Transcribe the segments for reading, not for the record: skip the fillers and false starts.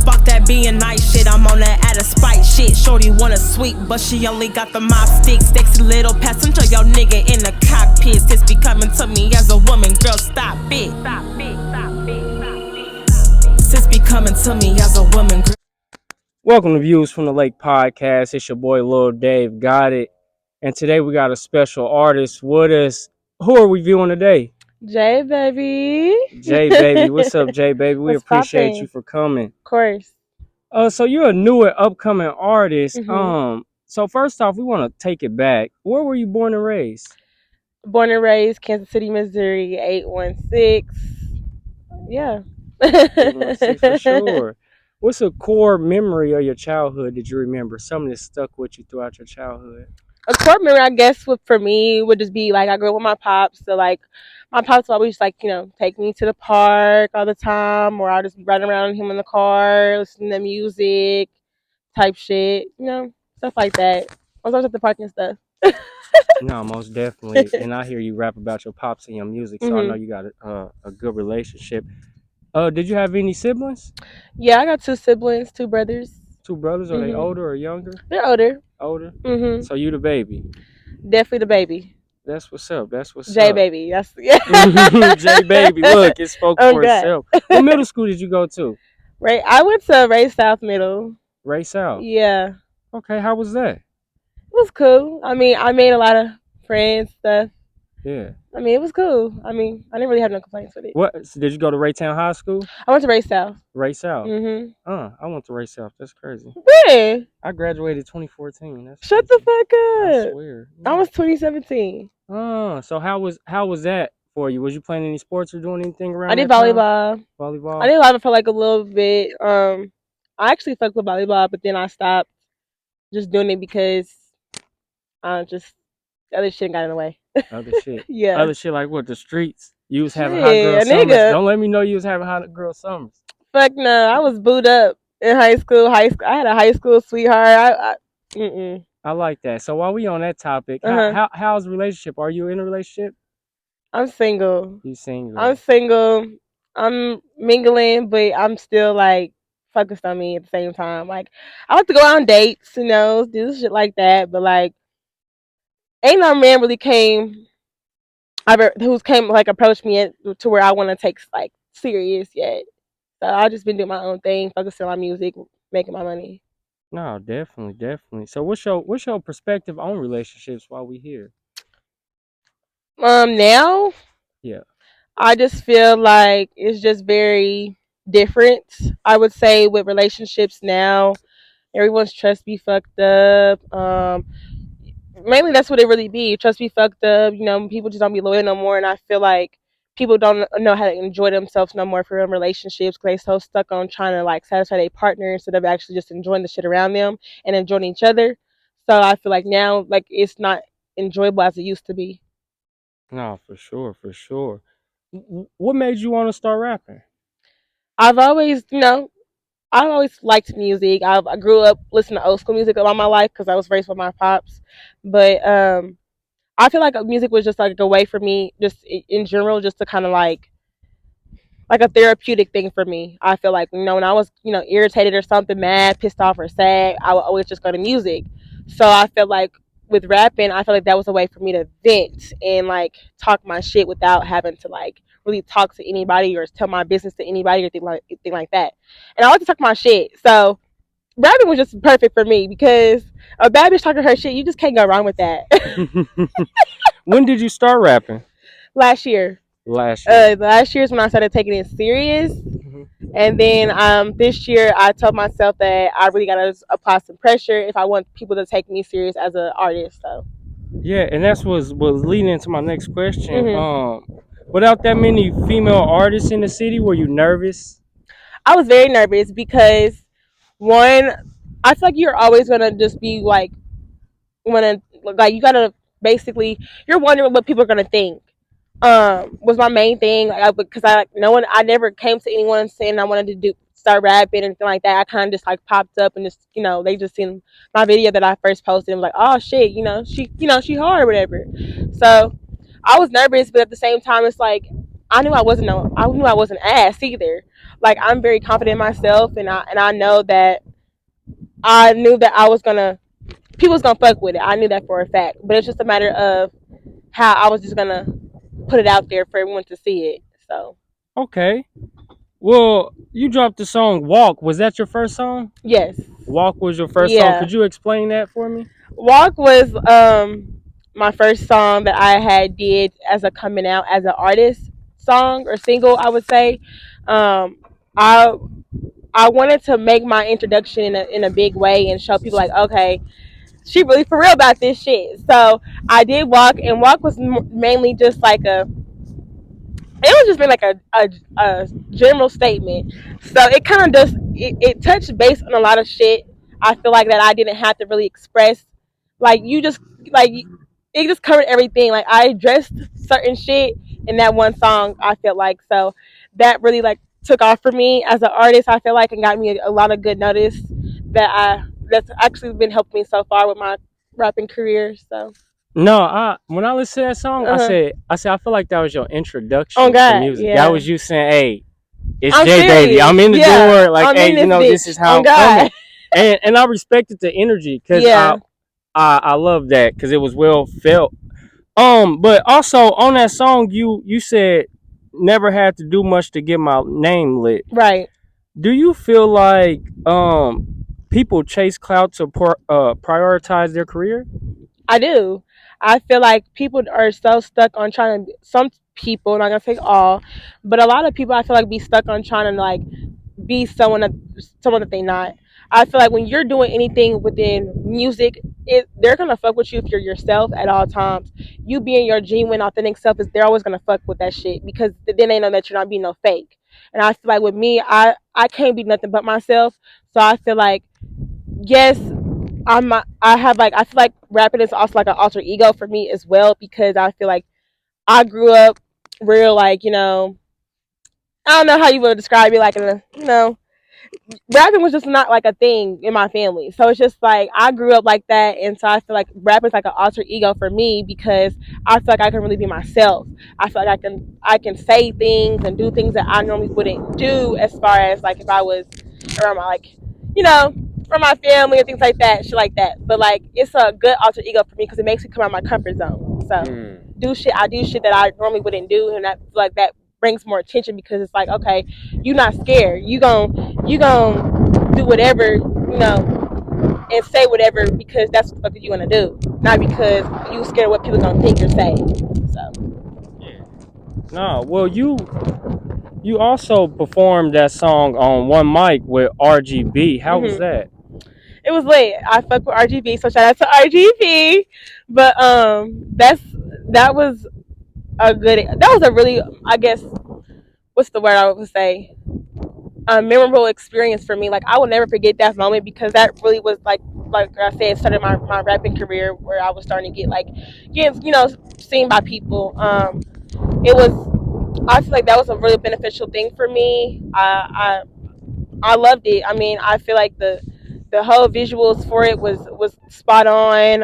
Spark that being nice shit, I'm on that out of spite shit. Shorty wanna sweet, but she only got the mop stick. Sexy little passenger, your nigga in the cockpit. This be coming to me as a woman, girl, stop it. This be coming to me as a woman, girl. Welcome to Views from the Lake podcast. It's your boy Lil Dave, got it. And today we got a special artist with us. Who are we viewing today? JBBY. JBBY. What's up, JBBY? We What's appreciate you poppin'? for coming. Of course. So you're a new and upcoming artist. Mm-hmm. So first off, we want to take it back. Where were you born and raised? Born and raised Kansas City, Missouri, 816. Yeah. 816 for sure. What's a core memory of your childhood that you remember? Something that stuck with you throughout your childhood? A core memory, I guess, for me would just be like I grew up with my pops. So like my pops would always like, take me to the park all the time, or I'll just be riding around with him in the car, listening to music, type shit, stuff like that. I was always at the park and stuff. No, most definitely. And I hear you rap about your pops and your music, so I know you got a good relationship. Did you have any siblings? Yeah, I got 2 siblings, 2 brothers. 2 brothers? Are they older or younger? They're older. Older? Mm-hmm. So you the baby? Definitely the baby. That's what's up. That's what's up. JBBY. That's yeah. JBBY. Look, it spoke for God. itself. What middle school did you go to? Right. I went to Ray South Middle. Ray South. Yeah. Okay, how was that? It was cool. I mean, I made a lot of friends, stuff. Yeah. I mean, it was cool. I mean, I didn't really have no complaints with it. What? So did you go to Raytown High School? I went to Ray South. Ray South. Mm-hmm. I went to Ray South. That's crazy. When? I graduated 2014. That's Shut crazy. the fuck up. I swear. Yeah. I was 2017. So how was that for you? Was you playing any sports or doing anything around? I did that time? volleyball. Volleyball. I did volleyball for like a little bit. I actually fucked with volleyball, but then I stopped just doing it because just the other shit got in the way. Other shit. Yeah. Other shit like what? The streets. You was having hot girl summers. Nigga. Don't let me know you was having hot girl summers. Fuck no. I was booed up in high school. I had a high school sweetheart. I like that. So while we on that topic, how's the relationship? Are you in a relationship? I'm single. You single? I'm single. I'm mingling, but I'm still like focused on me at the same time. Like I like to go on dates, do shit like that. But like, ain't no man really approached me to where I want to take like serious yet. So I just been doing my own thing, focusing on music, making my money. No, definitely. So what's your perspective on relationships while we here? Now, yeah, I just feel like it's just very different. I would say with relationships now, everyone's trust be fucked up. Mainly that's what it really be. Trust be fucked up. People just don't be loyal no more, and I feel like people don't know how to enjoy themselves no more for real relationships because they so stuck on trying to like satisfy their partner instead of actually just enjoying the shit around them and enjoying each other. So I feel like now like it's not enjoyable as it used to be. No, for sure. What made you want to start rapping? I've always liked music. I grew up listening to old school music all my life because I was raised with my pops. But I feel like music was just like a way for me, just in general, just to kind of like a therapeutic thing for me. I feel like when I was irritated or something, mad, pissed off, or sad, I would always just go to music. So I feel like with rapping, I feel like that was a way for me to vent and like talk my shit without having to like really talk to anybody or tell my business to anybody or anything like that. And I like to talk my shit. So rapping was just perfect for me because a bad bitch talking her shit, you just can't go wrong with that. When did you start rapping? Last year. Last year is when I started taking it serious. And then this year I told myself that I really gotta apply some pressure if I want people to take me serious as an artist. So yeah, and that's was leading into my next question. Without that many female artists in the city, were you nervous? I was very nervous because one, I feel like you're always gonna just be like you gotta basically you're wondering what people are gonna think. Was my main thing because I never came to anyone saying I wanted to start rapping and anything like that. I kind of just like popped up and just they just seen my video that I first posted and was like, oh shit, she hard or whatever. So I was nervous, but at the same time it's like I knew I wasn't ass either. like I'm very confident in myself, and I know that I knew that I was gonna people was gonna fuck with it. I knew that for a fact, but it's just a matter of how I was just gonna put it out there for everyone to see it. So Okay. Well, you dropped the song "Walk." Was that your first song? yes, "Walk" was your first song. yeah. Could you explain that for me? Walk was my first song that I had did as a coming out as an artist song or single, I would say. Um, I I wanted to make my introduction in a big way and show people like, okay, she really for real about this shit. So I did Walk, and Walk was mainly just like it was just been like a general statement. So it kind of does it touched base on a lot of shit. I feel like that I didn't have to really express. Like you just like it just covered everything. Like I addressed certain shit in that one song. I felt like so that really like took off for me as an artist. I feel like and got me a lot of good notice that's actually been helping me so far with my rapping career. So No, when I listened to that song, uh huh. I feel like that was your Oh introduction to God, music. That yeah. was you saying, "Hey, it's I'm J Baby. serious. I'm in the Yeah, door. Like, I'm hey, in this this is bitch. how On I'm coming." God. And I respected the energy because Yeah, I love that because it was well felt. But also on that song, you said never had to do much to get my name lit. right. Do you feel like people chase clout to prioritize their career? I do. I feel like people are so stuck on trying to. Some people, not gonna say all, but a lot of people, I feel like be stuck on trying to like be someone that they not. I feel like when you're doing anything within music, they're gonna fuck with you if you're yourself at all times. You being your genuine, authentic self is they're always gonna fuck with that shit because then they know that you're not being no fake. And I feel like with me, I can't be nothing but myself. So I feel like yes, I have like I feel like rapping is also like an alter ego for me as well because I feel like I grew up real like I don't know how you would describe it like in a rapping was just not like a thing in my family. So it's just like I grew up like that, and so I feel like rapping is like an alter ego for me because I feel like I can really be myself. I feel like I can say things and do things that I normally wouldn't do as far as like if I was around my like you know from my family and things like that, shit like that. But like it's a good alter ego for me because it makes me come out of my comfort zone. So Mm. I do shit that I normally wouldn't do, and I feel like that brings more attention because it's like okay, you're not scared. You gonna do whatever and say whatever because that's what the fuck you wanna do, not because you scared of what people gonna think or say. So Yeah. No, well, you also performed that song on one mic with RGB. How was hmm that? it was lit. I fuck with RGB, so shout out to RGB. But that was that was a really I guess what's the word I would say a memorable experience for me. Like I will never forget that moment because that really was like I said, started my rapping career where I was starting to get like getting seen by people. It was I feel like that was a really beneficial thing for me. I loved it. I mean, I feel like the whole visuals for it was spot on.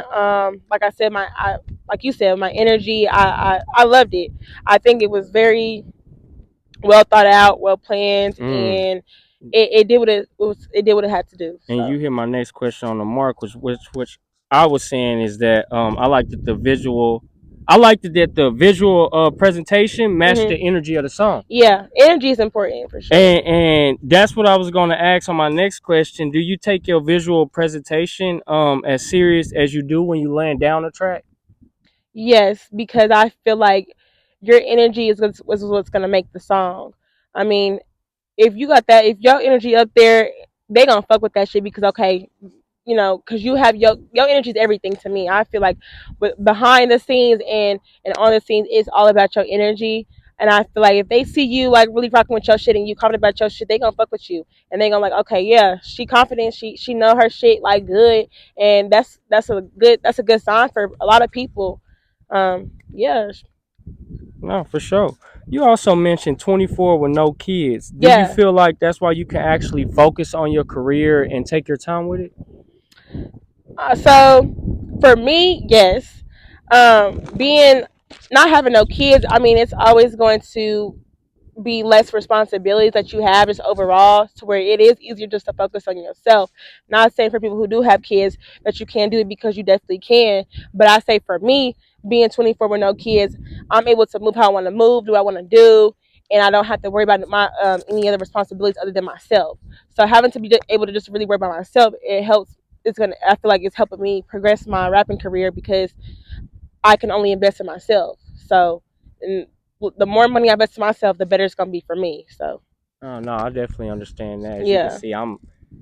Like I said, like you said, my energy. I loved it. I think it was very well thought out, well planned, Mm. and it did what it did what it had to do. And So. you hit my next question on the mark, which I was saying is that I liked that the visual, I liked it that the visual presentation matched the hmm energy of the song. Yeah, energy is important for sure. And that's what I was going to ask on my next question. Do you take your visual presentation as serious as you do when you laying down a track? Yes, because I feel like your energy what's gonna make the song. I mean, if you got that, if your energy up there, they gonna fuck with that shit because okay, because you have your energy is everything to me. I feel like, but behind the scenes and on the scenes, it's all about your energy. And I feel like if they see you like really rocking with your shit and you confident about your shit, they gonna fuck with you and they gonna like, okay, yeah, she confident, she know her shit like good, and that's a good sign for a lot of people. Yeah, No, for sure. You also mentioned 24 with no kids. Do you yeah. feel like that's why you can actually focus on your career and take your time with it? So for me, yes. Being not having no kids, I mean, it's always going to be less responsibilities that you have just overall, to where it is easier just to focus on yourself. Not saying for people who do have kids that you can't do it, because you definitely can, but I say for me, being 24 with no kids, I'm able to move how I want to move, do what I want to do, and I don't have to worry about my any other responsibilities other than myself. So having to be able to just really worry about myself, it helps. I feel like it's helping me progress my rapping career, because I can only invest in myself. So, and the more money I invest in myself, the better it's gonna be for me. So, Oh no, I definitely understand that. As you can yeah, see, I'm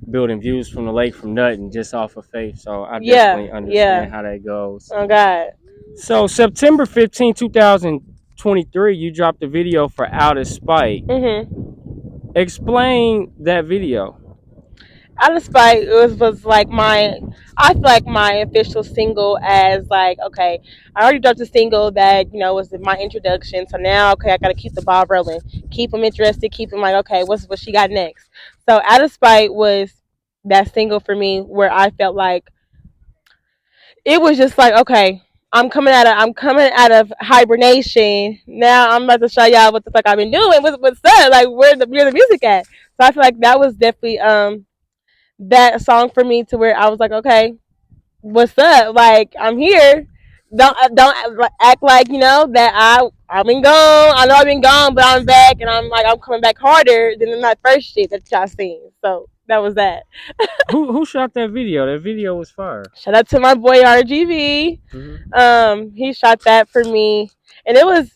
building views from the lake from nothing, just off of faith. So I yeah, definitely yeah. understand how that goes. Oh God. So September 15th, 2023, you dropped a video for Out of Spite. Mhm. Explain that video. Out of Spite, was like my, I feel like my official single, as like, okay, I already dropped a single that, was my introduction. So now, okay, I gotta keep the ball rolling, keep them interested, keep them like, okay, what she got next. So Out of Spite was that single for me, where I felt like it was just like, okay, I'm coming out of hibernation. Now I'm about to show y'all what the fuck I've been doing. What's up? Like, where the music at? So I feel like that was definitely that song for me, to where I was like, okay, what's up? Like, I'm here. Don't act like, that I've been gone. I know I've been gone, but I'm back, and I'm coming back harder than that first shit that y'all seen. So that was that. Who shot that video? That video was fire. Shout out to my boy RGB. Hmm. He shot that for me, and it was,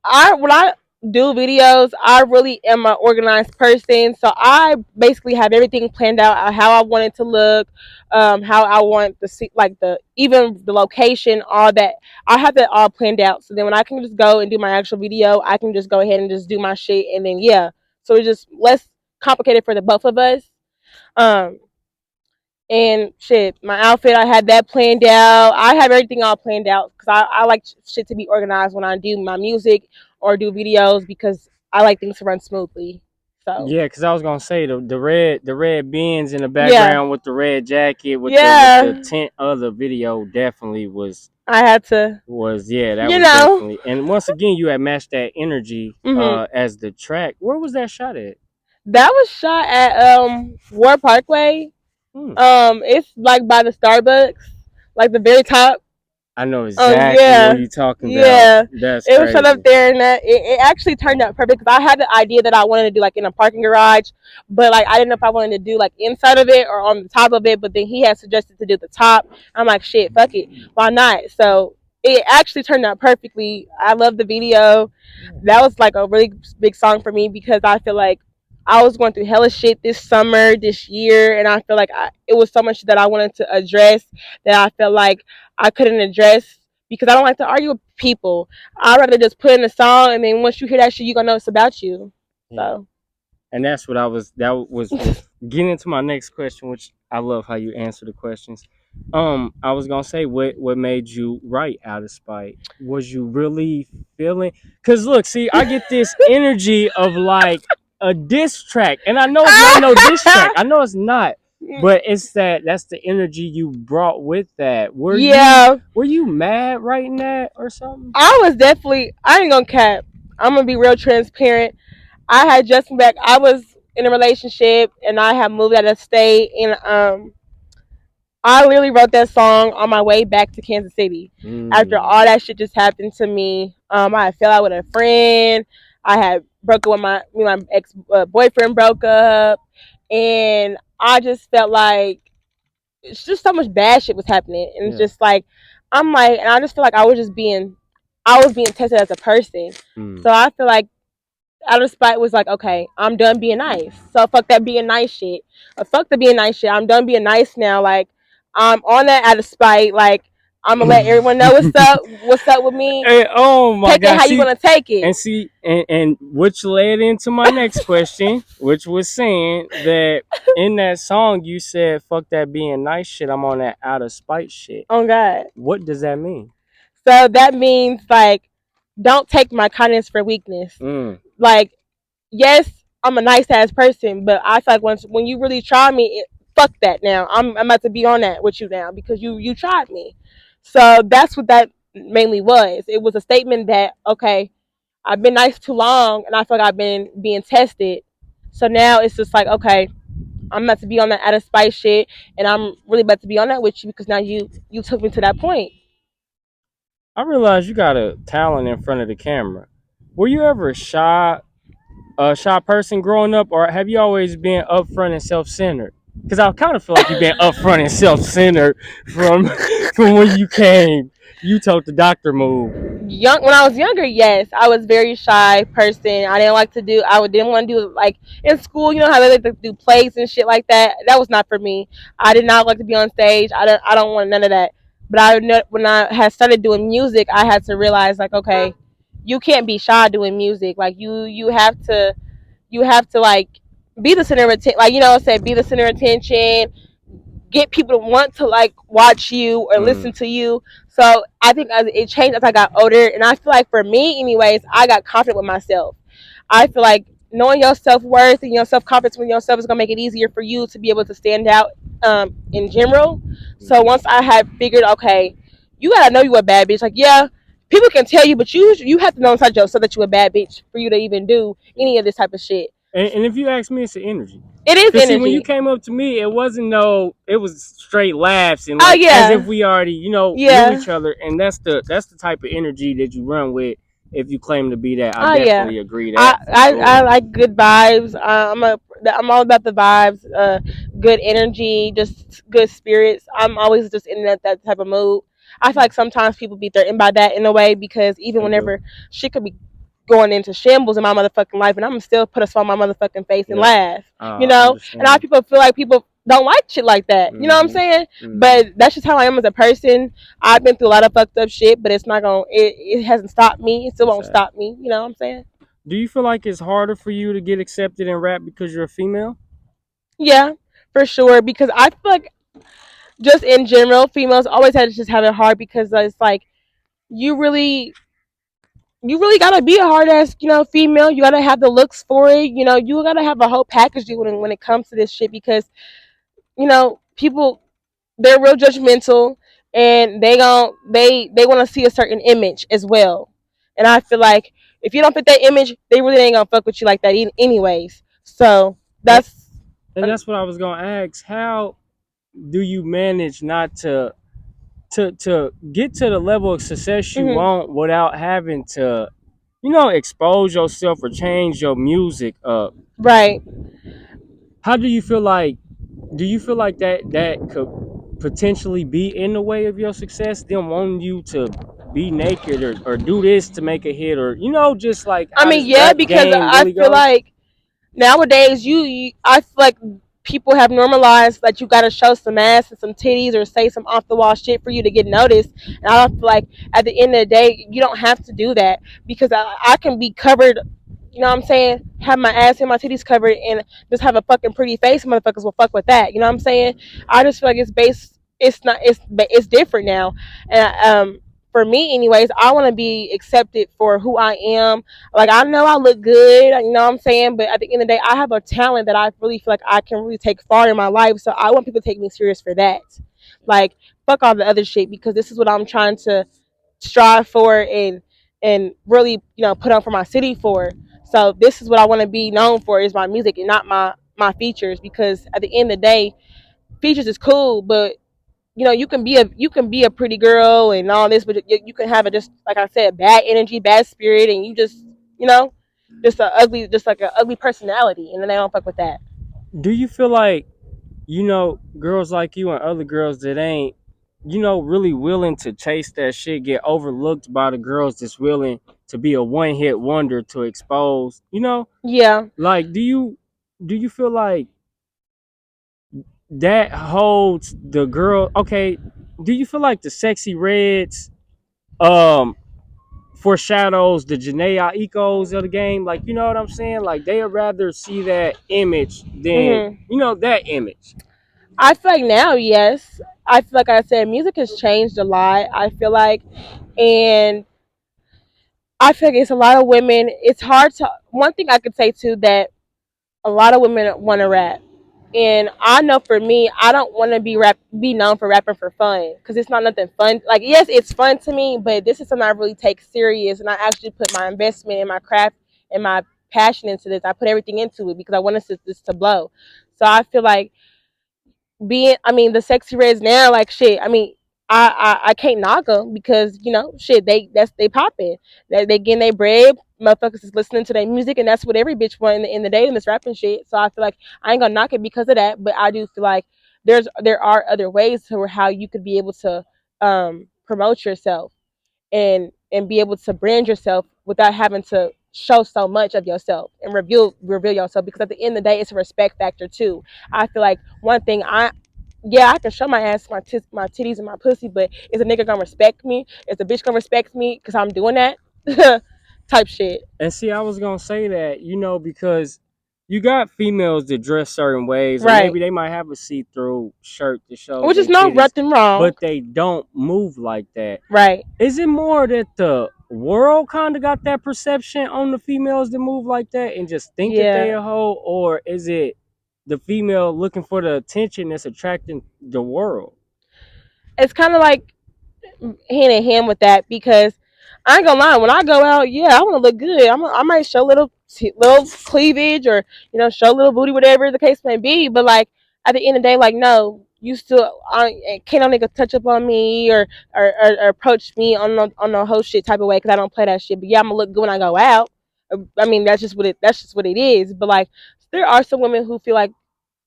I when I do videos, I really am an organized person. So I basically have everything planned out, how I want it to look, how I want the like the even the location, all that. I have that all planned out. So then when I can just go and do my actual video, I can just go ahead and just do my shit, and then yeah. So it's just less complicated for the both of us. Um, and shit, my outfit, I had that planned out. I have everything all planned out, because I like shit to be organized when I do my music or do videos, because I like things to run smoothly. So Yeah, because I was gonna say the red beans in the yeah, background with the red jacket with the yeah, tint of the video definitely I had to, was yeah, that you was know, definitely, and once again you had matched that energy hmm as the track. Where was that shot at? that was shot at War Parkway. Hmm. It's like by the Starbucks, like the very top. I know Oh exactly where yeah, you talking about. yeah. That's It was shut up crazy. there, and it actually turned out perfect, because I had the idea that I wanted to do like in a parking garage, but like I didn't know if I wanted to do like inside of it or on the top of it. But then he had suggested to do the top. I'm like, shit, fuck it, why not? So it actually turned out perfectly. I love the video. That was like a really big song for me, because I feel like I was going through hella shit this summer, this year, and I feel like it was so much that I wanted to address, that I felt like I couldn't address, because I don't like to argue with people. I'd rather just put in a song, and then once you hear that shit, you gonna know it's about you. Yeah. So And that's what I was that was getting into my next question, which I love how you answer the questions. I was gonna say what made you write Out of Spite? Was you really feeling, because look, see, I get this energy of like a diss track, and I know it's not no diss track. I know it's not, but it's that's the energy you brought with that. yeah, Were you mad writing that or something? I was definitely. I ain't gonna cap. I'm gonna be real transparent. I had just moved back. I was in a relationship, and I had moved out of state, and I literally wrote that song on my way back to Kansas City. After all Mm, that shit just happened to me, I had fell out with a friend. I had broken with my ex boyfriend broke up, and I just felt like it's just so much bad shit was happening, and it's yeah. just like I'm like, and I just feel like I was being tested as a person. Mm, So I feel like Out of Spite was like, okay, I'm done being nice. So fuck that being nice shit. Fuck the being nice shit. I'm done being nice now. Like, I'm on that Out of Spite. Like, I'm gonna let everyone know what's up. What's up with me? Hey, oh my Take it God! how you gonna take it. And which led into my next question, which was saying that in that song you said, "Fuck that being nice shit. I'm on that Out of Spite shit." Oh God. What does that mean? So that means like, don't take my kindness for weakness. Mm, Like, yes, I'm a nice ass person, but I feel like when you really try me, fuck that. Now I'm about to be on that with you now, because you tried me. So that's what that mainly was. It was a statement that, okay, I've been nice too long, and I feel like I've been being tested. So now it's just like, okay, I'm about to be on that out of spite shit, and I'm really about to be on that with you because now you took me to that point. I realize you got a talent in front of the camera. Were you ever a shy person growing up, or have you always been upfront and self-centered? Because I kind of feel like you've been upfront and self-centered from from when you came. You told the doctor move. Young when I was younger, yes, I was a very shy person. I didn't like to do. Didn't want to do like in school. You know how they like to do plays and shit like that. That was not for me. I did not like to be on stage. I don't want none of that. But I know when I had started doing music, I had to realize like, okay, you can't be shy doing music. Like you have to like be the center of attention. Like say be the center of attention, get people to want to like watch you or listen Mm, to you. So I think as it changed as I got older, and I feel like for me, anyways, I got confident with myself. I feel like knowing your self worth and your self confidence with yourself is gonna make it easier for you to be able to stand out in general. So mm. once I had figured, okay, you gotta know you a bad bitch. Like yeah, people can tell you, but you have to know inside yourself that you a bad bitch for you to even do any of this type of shit. And if you ask me, it's the energy. It is Cause see, when you energy. came up to me, it wasn't no, it was straight laughs and Oh like as if yeah, we already, knew yeah. each other. And that's the type of energy that you run with. If you claim to be that, I Oh yeah, definitely agree that for I sure. like good vibes. I'm all about the vibes. Good energy, just good spirits. I'm always just in that type of mood. I feel like sometimes people be threatened by that in a way because even They do. whenever shit could be going into shambles in my motherfucking life, and I'm still put a smile on my motherfucking face and Yeah, laugh. I And a lot of understand. people feel like people don't like shit like that. You know what I'm Hmm. saying? Hmm. But that's just how I am as a person. I've been through a lot of fucked up shit, but it's not gonna. It hasn't stopped me. It still won't Exactly. stop me. You know what I'm saying? Do you feel like it's harder for you to get accepted in rap because you're a female? Yeah, for sure. Because I feel like just in general, females always had to just have it hard because it's like you really you really gotta be a hard ass, female. You gotta have the looks for it. You gotta have a whole package deal when it comes to this shit because people they're real judgmental and they want to see a certain image as well. And I feel like if you don't fit that image, they really ain't gonna fuck with you like that anyways. So And, that's and that's what I was gonna ask. How do you manage not to get to the level of success you mhm, want without having to, expose yourself or change your music up? right. How do you feel like? Do you feel like that could potentially be in the way of your success? Them wanting you to be naked or do this to make a hit, or just like I how mean, this yeah, rap because game I really feel goes. like nowadays I feel like people have normalized that you gotta show some ass and some titties or say some off the wall shit for you to get noticed. And I don't feel like at the end of the day you don't have to do that because I can be covered. You know what I'm saying? Have my ass and my titties covered and just have a fucking pretty face. Motherfuckers will fuck with that. You know what I'm saying? I just feel like it's based. It's not. It's different now. And for me, anyways, I want to be accepted for who I am. Like I know I look good, you know what I'm saying, but at the end of the day, I have a talent that I really feel like I can really take far in my life. So I want people to take me serious for that. Like fuck all the other shit because this is what I'm trying to strive for and really put on for my city for. So this is what I want to be known for is my music and not my features because at the end of the day, features is cool, but you can be a pretty girl and all this, but you can have a just like I said, bad energy, bad spirit, and you just you know just like an ugly personality, and then they don't fuck with that. Do you feel like girls like you and other girls that ain't really willing to chase that shit get overlooked by the girls that's willing to be a one hit wonder to expose? Yeah. Like, do you feel like that holds the girl? Okay, do you feel like the Sexy Reds um foreshadows the Janae Ecos of the game? Like, you know what I'm saying? Like, they'd rather see that image than hmm that image. I feel like now, yes. I feel like I said, music has changed a lot. I feel like, and I feel like it's a lot of women. It's hard to. One thing I could say too that a lot of women want to rap. And I know for me, I don't want to be known for rapping for fun because it's not nothing fun. Like, yes, it's fun to me, but this is something I really take serious, and I actually put my investment in my craft and my passion into this. I put everything into it because I want this to blow. So I feel like the sexy reds now, like shit. I mean, I can't knock them because shit, they popping, they getting their bread. Motherfuckers is listening to their music, and that's what every bitch want in the day in this rapping shit. So I feel like I ain't gonna knock it because of that, but I do feel like there are other ways to how you could be able to promote yourself and be able to brand yourself without having to show so much of yourself and reveal yourself, because at the end of the day it's a respect factor too. I feel like one thing I can show my ass, my titties, and my pussy, but is a nigga gonna respect me? Is a bitch gonna respect me because I'm doing that? Type shit. And see, I was gonna say that, because you got females that dress certain ways, or Right. maybe they might have a see-through shirt that shows Which their is no titties, nothing wrong. but they don't move like that. Right. Is it more that the world kind of got that perception on the females that move like that and just think that they Yeah. a hoe, or is it the female looking for the attention that's attracting the world? It's kind of like hand in hand with that because I ain't gonna lie. When I go out, yeah, I want to look good. I might show little cleavage or show little booty, whatever the case may be. But like at the end of the day, like no, you still can't no nigga touch up on me or approach me on no whole shit type of way because I don't play that shit. But yeah, I'm gonna look good when I go out. I mean that's just what it is. But like there are some women who feel like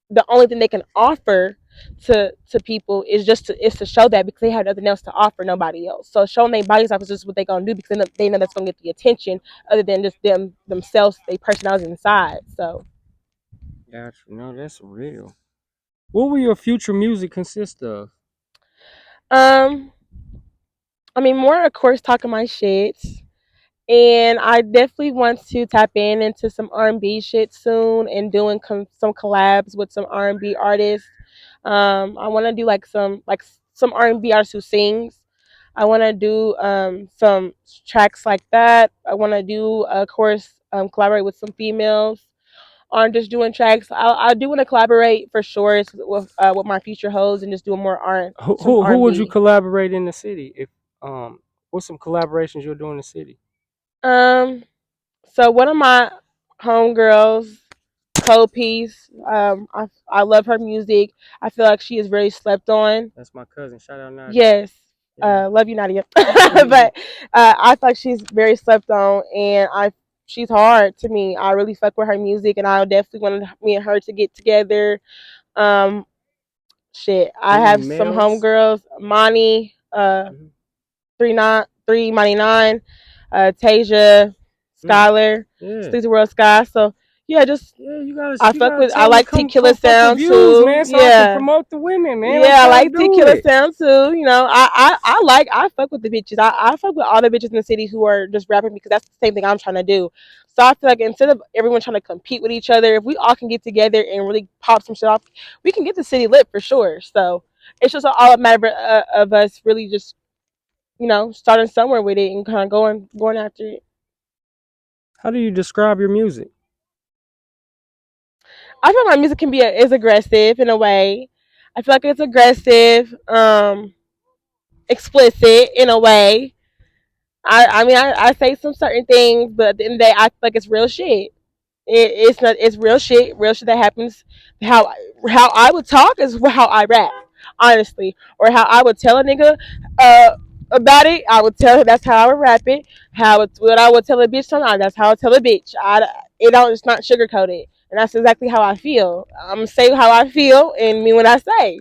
the only thing they can offer to people is to show that because they have nothing else to offer nobody else. So showing their bodies off is just what they gonna do because they know that's gonna get the attention other than just themselves, their personality inside. So Gotcha. No, that's real. What will your future music consist of? um I mean more of course talking my shit. And I definitely want to tap into some R&B shit soon and doing some collabs with some R&B artists. I want to do some R&B artist who sings. I want to do some tracks like that. I want to do, of course, collaborate with some females on just doing tracks. I do want to collaborate for sure with my future hoes and just doing more some Who would you R&B. collaborate in the city? If what's some collaborations you'll do in the city? Um, so one of my homegirls, Cold Piece. I love her music. I feel like she is very slept on. That's my cousin. Shout out Nadia. Yes. Yeah. Love you, Nadia. But I feel like she's very slept on, and she's hard to me. I really fuck with her music, and I definitely want me and her to get together. Um, shit. I Any have some males? homegirls, Monty, Mhm. 399, Tasia, Mm. Skylar, Yeah. Sleazy World Sky. So yeah, just Yeah, I you fuck gotta with. I tell them to like come Tequila fuck with Sound views, too. man, so I can Yeah, promote the women, man. I'm yeah, I trying to like do Tequila it. Sound too. I fuck with the bitches. I fuck with all the bitches in the city who are just rapping because that's the same thing I'm trying to do. So I feel like instead of everyone trying to compete with each other, if we all can get together and really pop some shit off, we can get the city lit for sure. So it's just all a matter of us really just starting somewhere with it and kind of going after it. How do you describe your music? I feel like my music is aggressive in a way. I feel like it's aggressive, explicit in a way. I mean I say some certain things, but at the end of the day, I feel like it's real shit. It's not. It's real shit that happens. How how I would talk is how I rap, honestly, or how I would tell a nigga about it. I would tell her that's how I would rap it. What I would tell a bitch sometimes. That's how I tell a bitch. It don't. It's not sugarcoated, and that's exactly how I feel. I'm gonna say how I feel and mean what I say.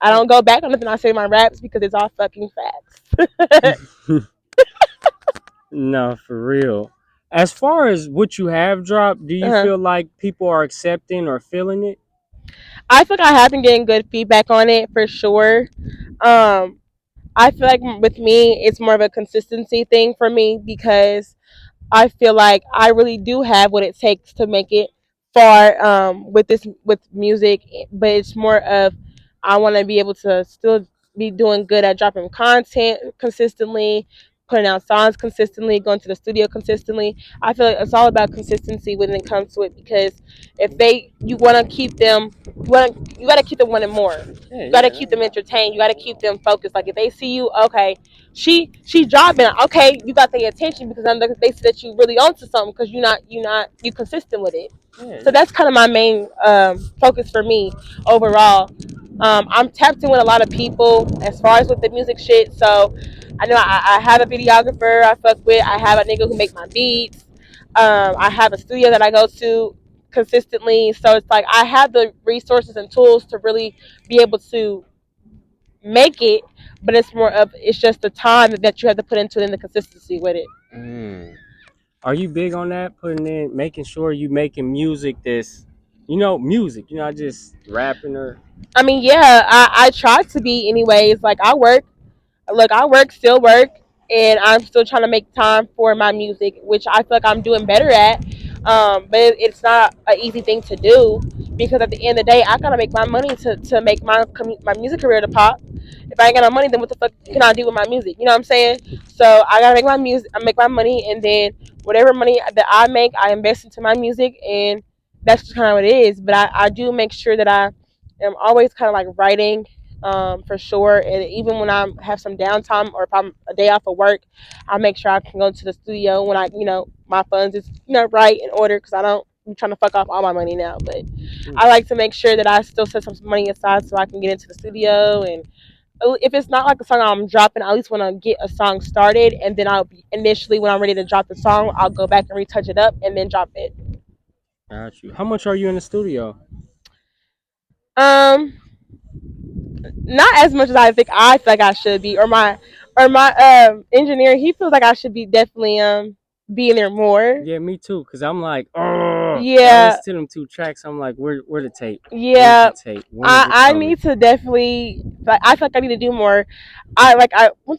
I don't go back on nothing I say in my raps because it's all fucking facts. No, for real. As far as what you have dropped, do you Uh-huh. feel like people are accepting or feeling it? I feel like I have been getting good feedback on it for sure. Um, I feel like with me, it's more of a consistency thing for me because I feel like I really do have what it takes to make it far with music, but it's more of I want to be able to still be doing good at dropping content consistently, putting out songs consistently, going to the studio consistently. I feel like it's all about consistency when it comes to it because if you want to keep them you gotta keep them wanting more. Yeah, You gotta yeah. keep them entertained. You gotta keep them focused. Like if they see you, okay, she dropping. Okay, you got their attention because then they see that you really onto something because you consistent with it. Yeah, So that's kind of my main focus for me overall. I'm tapped in with a lot of people as far as with the music shit. So I know I have a videographer I fuck with. I have a nigga who make my beats. I have a studio that I go to consistently. So it's like I have the resources and tools to really be able to make it, but it's just the time that you have to put into it and the consistency with it. mm. Are you big on that? Putting in, making sure you making music that's, music. You're not just rapping or. I mean, yeah, I try to be anyways. Like I work, still work, and I'm still trying to make time for my music, which I feel like I'm doing better at. But it's not an easy thing to do because at the end of the day, I gotta make my money to make my music career to pop. If I ain't got no money, then what the fuck can I do with my music? You know what I'm saying? So I gotta make my music, I make my money, and then whatever money that I make, I invest into my music, and that's just kind of what it is. But I do make sure that I am always kind of like writing for sure. And even when I have some downtime or if I'm a day off of work, I'll make sure I can go to the studio when my funds is right in order because I don't. I'm trying to fuck off all my money now, but I like to make sure that I still set some money aside so I can get into the studio. And if it's not like a song I'm dropping, I at least want to get a song started, and then I'll initially when I'm ready to drop the song, I'll go back and retouch it up and then drop it. Got you. How much are you in the studio? Um, not as much as I feel like I should be, or my engineer, he feels like I should be definitely being there more. Yeah, me too. Cause I'm like, oh, I Yeah, listen to them two tracks. I'm like, where the tape? Where's the yeah. tape? When is it I coming? need to definitely like I feel like I need to do more. I went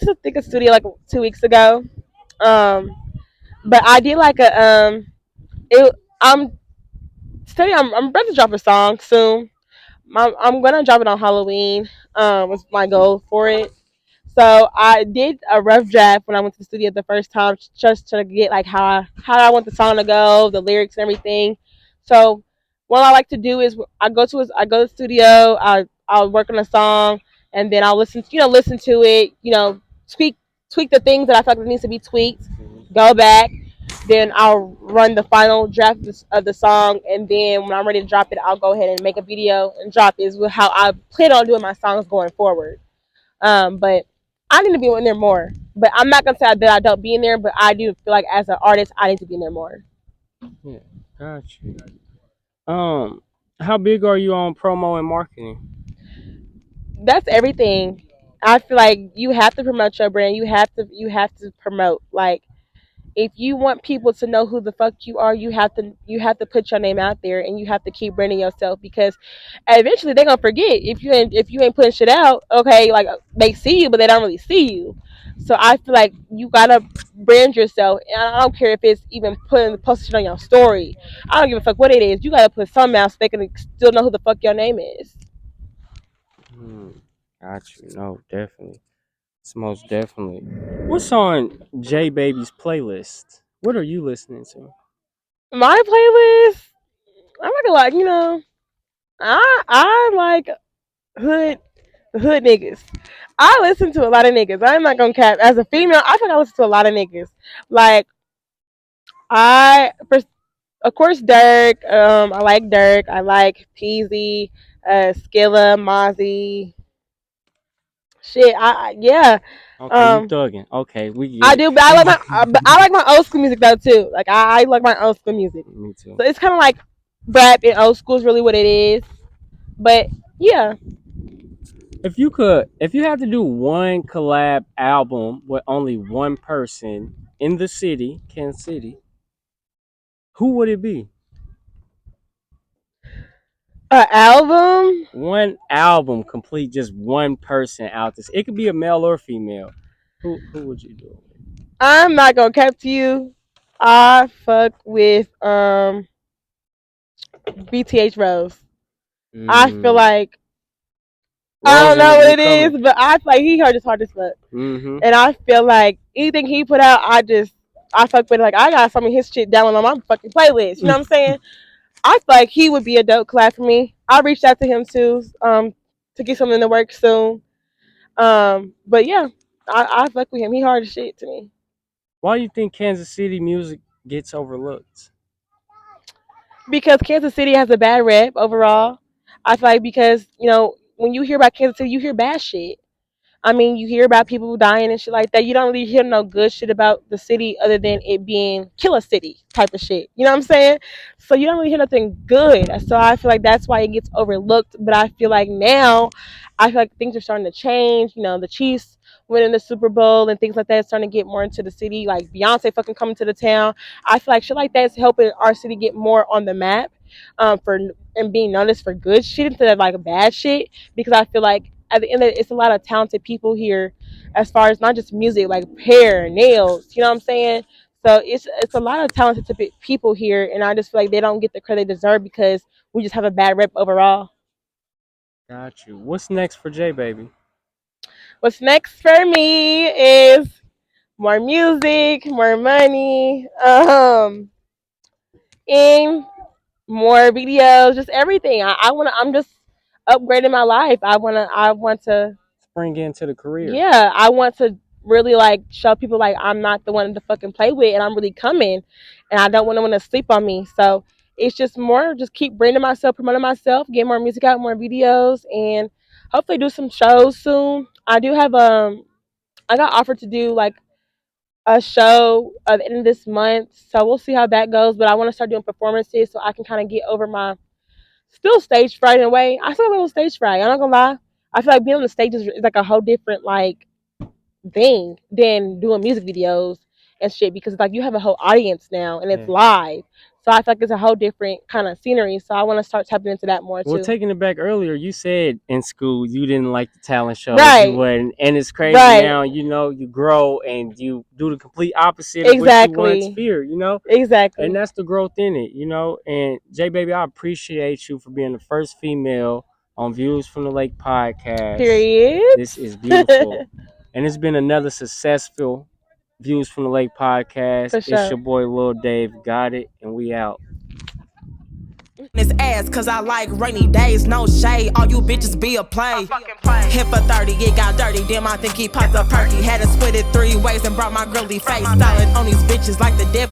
to the Thicker studio like 2 weeks ago. Um, but I did like a it I'm studying. I'm about to drop a song soon. I'm gonna drop it on Halloween. Was my goal for it. So I did a rough draft when I went to the studio the first time, just to get like how I want the song to go, the lyrics and everything. So what I like to do is I go to the studio, I'll work on a song, and then I'll listen to it, tweak tweak the things that I feel like needs to be tweaked, go back, then I'll run the final draft of the song, and then when I'm ready to drop it, I'll go ahead and make a video and drop it. Is how I plan on doing my songs going forward. But I need to be in there more. But I'm not gonna say that I don't be in there, but I do feel like as an artist, I need to be in there more. Yeah, got you. Um, how big are you on promo and marketing? That's everything. I feel like you have to promote your brand. You have to promote. Like if you want people to know who the fuck you are, you have to put your name out there and you have to keep branding yourself because eventually they're gonna forget if you ain't putting shit out. Okay, like they see you but they don't really see you. So I feel like you gotta brand yourself, and I don't care if it's even putting posting shit on your story. I don't give a fuck what it is. You gotta put something out so they can still know who the fuck your name is. Hmm, got you. No, definitely. It's most definitely. What's on J Baby's playlist? What are you listening to? My playlist, I'm not gonna lie, I like hood hood niggas. I listen to a lot of niggas. I'm not gonna cap. As a female, I think I listen to a lot of niggas. Like of course, Dirk. I like Dirk. I like Peasy, Skilla, Mozzie. Shit, yeah. Okay, you Um, thugging. Okay, we I get do, but I like my old school music though too. Like I like my old school music. Me too. So it's kind of like rap and old school is really what it is. But yeah, If you had to do one collab album with only one person in the city, Kansas City, who would it be? an album. One album complete, just one person out this. It could be a male or female. Who would you do it with? I'm not gonna cap to you. I fuck with BTH Rose. I feel Mm, like I Rose don't know what interview it is, coming. but I feel like he hurt his heart as fuck. Mm-hmm. And I feel like anything he put out, I fuck with it. Like I got some of his shit down on my fucking playlist. You know what I'm saying? I feel like he would be a dope collab for me. I reached out to him too, to get something in the work soon. But yeah, I fuck with him. He hard as shit to me. Why do you think Kansas City music gets overlooked? Because Kansas City has a bad rep overall. I feel like because when you hear about Kansas City, you hear bad shit. I mean, you hear about people dying and shit like that. You don't really hear no good shit about the city other than it being killer city type of shit. You know what I'm saying? So you don't really hear nothing good. So I feel like that's why it gets overlooked. But I feel like now, I feel like things are starting to change. The Chiefs winning the Super Bowl and things like that, starting to get more into the city. Like Beyonce fucking coming to the town. I feel like shit like that's helping our city get more on the map, for and being noticed for good shit instead of like bad shit. Because I feel like at the end of it, it's a lot of talented people here, as far as not just music, like hair, nails. You know what I'm saying? So it's a lot of talented people here, and I just feel like they don't get the credit they deserve because we just have a bad rep overall. Got you. What's next for J Baby? What's next for me is more music, more money, and more videos, just everything. I'm just upgrading my life. I want to Spring into the career. yeah, I want to really like show people like I'm not the one to fucking play with, and I'm really coming, and I don't want anyone to sleep on me. So it's just more, just keep branding myself, promoting myself, get more music out, more videos, and hopefully do some shows soon. I got offered to do like a show at the end of this month, so we'll see how that goes. But I want to start doing performances so I can kind of get over my still stage fright in a way. I still have a little stage fright. I'm not gonna lie. I feel like being on the stage is like a whole different like thing than doing music videos and shit, because like you have a whole audience now and it's Yeah. live. So I feel like it's a whole different kind of scenery. So I want to start tapping into that more Well, too. taking it back earlier, you said in school you didn't like the talent shows. You Right, wouldn't, and it's crazy right, now. You grow and you do the complete opposite of what you once exactly, feared. And exactly. that's the growth in it. And J Baby, I appreciate you for being the first female on Views from the Lake podcast. This Periods. is beautiful, and it's been another successful Views from the Lake podcast. For It's sure. your boy Lil Dave. Got it, and we out. This ass, cause I like rainy days, no shade. All you bitches be a play. Hit for 30, it got dirty. Then I think he popped a perky. Had to split it 3 ways and brought my girly face. Styling on these bitches like the devil.